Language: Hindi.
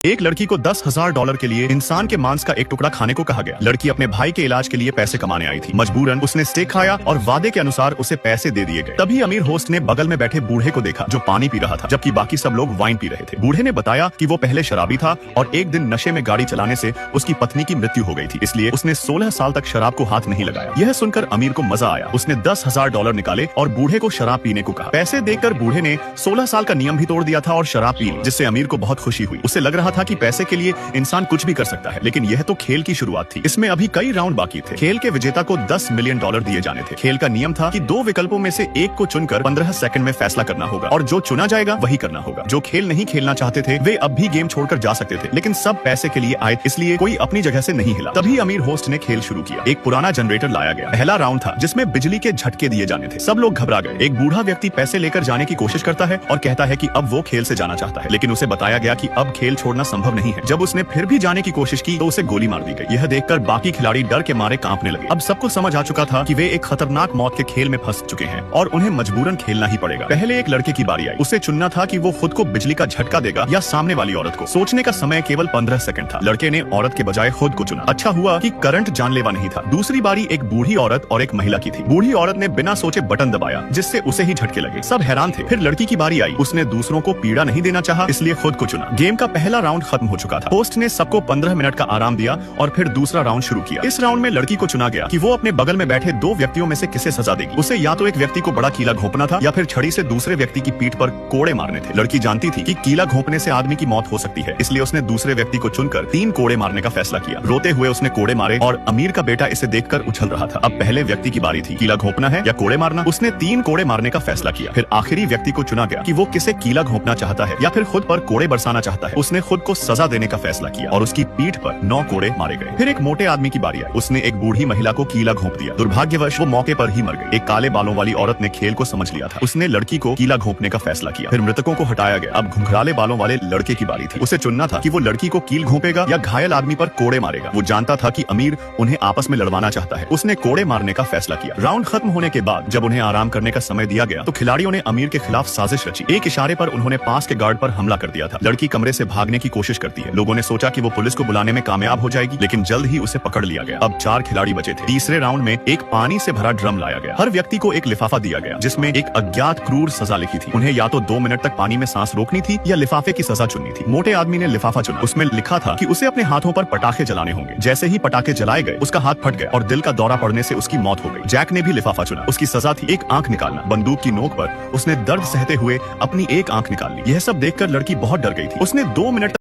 एक लड़की को $10,000 के लिए इंसान के मांस का एक टुकड़ा खाने को कहा गया। लड़की अपने भाई के इलाज के लिए पैसे कमाने आई थी। मजबूरन उसने स्टेक खाया और वादे के अनुसार उसे पैसे दे दिए गए। तभी अमीर होस्ट ने बगल में बैठे बूढ़े को देखा जो पानी पी रहा था, जबकि बाकी सब लोग वाइन पी रहे थे। बूढ़े ने बताया कि वो पहले शराबी था और एक दिन नशे में गाड़ी चलाने से उसकी पत्नी की मृत्यु हो गई थी, इसलिए उसने 16 साल तक शराब को हाथ नहीं लगाया। यह सुनकर अमीर को मजा आया। उसने $10,000 निकाले और बूढ़े को शराब पीने को कहा। पैसे देकर बूढ़े ने 16 साल का नियम भी तोड़ दिया था और शराब पी ली, जिससे अमीर को बहुत खुशी हुई। उसे लग रहा था कि पैसे के लिए इंसान कुछ भी कर सकता है, लेकिन यह तो खेल की शुरुआत थी। इसमें अभी कई राउंड बाकी थे। खेल के विजेता को $10 मिलियन दिए जाने थे। खेल का नियम था कि 2 विकल्पों में से एक को चुनकर 15 सेकंड में फैसला करना होगा और जो चुना जाएगा वही करना होगा। जो खेल नहीं खेलना चाहते थे वे अब भी गेम छोड़कर जा सकते थे, लेकिन सब पैसे के लिए आए, इसलिए कोई अपनी जगह से नहीं हिला। तभी अमीर होस्ट ने खेल शुरू किया। एक पुराना जनरेटर लाया गया। पहला राउंड था जिसमें बिजली के झटके दिए जाने थे। सब लोग घबरा गए। एक बूढ़ा व्यक्ति पैसे लेकर जाने की कोशिश करता है और कहता है कि अब वो खेल से जाना चाहता है, लेकिन उसे बताया गया कि अब खेल छोड़ना संभव नहीं है। जब उसने फिर भी जाने की कोशिश की तो उसे गोली मार दी गई। यह देखकर बाकी खिलाड़ी डर के मारे कांपने लगे। अब सबको समझ आ चुका था कि वे एक खतरनाक मौत के खेल में फंस चुके हैं और उन्हें मजबूरन खेलना ही पड़ेगा। पहले एक लड़के की बारी आई। उसे चुनना था कि वो खुद को बिजली का झटका देगा या सामने वाली औरत को। सोचने का समय केवल 15 सेकंड था। लड़के ने औरत के बजाय खुद को चुना। अच्छा हुआ कि करंट जानलेवा नहीं था। दूसरी बारी एक बूढ़ी औरत और एक महिला की थी। बूढ़ी औरत ने बिना सोचे बटन दबाया, जिससे उसे ही झटके लगे। सब हैरान थे। फिर लड़की की बारी आई। उसने दूसरों को पीड़ा नहीं देना चाहा, इसलिए खुद को चुना। गेम का पहला राउंड खत्म हो चुका था। होस्ट ने सबको 15 मिनट का आराम दिया और फिर दूसरा राउंड शुरू किया। इस राउंड में लड़की को चुना गया कि वो अपने बगल में बैठे 2 व्यक्तियों में से किसे सजा देगी। उसे या तो एक व्यक्ति को बड़ा कीला घोंपना था या फिर छड़ी से दूसरे व्यक्ति की पीठ पर कोड़े मारने थे। लड़की जानती थी कि कीला घोंपने से आदमी की मौत हो सकती है, इसलिए उसने दूसरे व्यक्ति को चुनकर 3 कोड़े मारने का फैसला किया। रोते हुए उसने कोड़े मारे और अमीर का बेटा इसे देखकर उछल रहा था। अब पहले व्यक्ति की बारी थी। कीला घोंपना है या कोड़े मारना। उसने 3 कोड़े मारने का फैसला किया। फिर आखिरी व्यक्ति को चुना गया कि वो किसे कीला घोंपना चाहता है या फिर खुद पर कोड़े बरसाना चाहता है। उसने खुद को सजा देने का फैसला किया और उसकी पीठ पर 9 कोड़े मारे गए। फिर एक मोटे आदमी की बारी आई। उसने एक बूढ़ी महिला को कीला घोंप दिया। दुर्भाग्यवश वो मौके पर ही मर गई। एक काले बालों वाली औरत ने खेल को समझ लिया था। उसने लड़की को कीला घोंपने का फैसला किया। फिर मृतकों को हटाया गया। अब घुंघराले बालों वाले लड़के की बारी थी। उसे चुनना था कि वो लड़की को कील घोंपेगा या घायल आदमी पर कोड़े मारेगा। वो जानता था कि अमीर उन्हें आपस में लड़वाना चाहता है। उसने कोड़े मारने का फैसला किया। राउंड खत्म होने के बाद जब उन्हें आराम करने का समय दिया गया तो खिलाड़ियों ने अमीर के खिलाफ साजिश रची। एक इशारे पर उन्होंने पास के गार्ड पर हमला कर दिया था। लड़की कमरे से भागने की कोशिश करती है। लोगों ने सोचा कि वो पुलिस को बुलाने में कामयाब हो जाएगी, लेकिन जल्द ही उसे पकड़ लिया गया। अब 4 खिलाड़ी बचे थे। तीसरे राउंड में एक पानी से भरा ड्रम लाया गया। हर व्यक्ति को एक लिफाफा दिया गया जिसमें एक अज्ञात क्रूर सजा लिखी थी। उन्हें या तो 2 मिनट तक पानी में सांस रोकनी थी या लिफाफे की सजा चुननी थी। मोटे आदमी ने लिफाफा चुना। उसमें लिखा था कि उसे अपने हाथों पर पटाखे जलाने होंगे। जैसे ही पटाखे जलाए गए उसका हाथ फट गया और दिल का दौरा पड़ने से उसकी मौत हो गई। जैक ने भी लिफाफा चुना। उसकी सजा थी एक आंख निकालना। बंदूक की नोक पर उसने दर्द सहते हुए अपनी एक आंख निकाल ली। यह सब देखकर लड़की बहुत डर गई थी। उसने 2 मिनट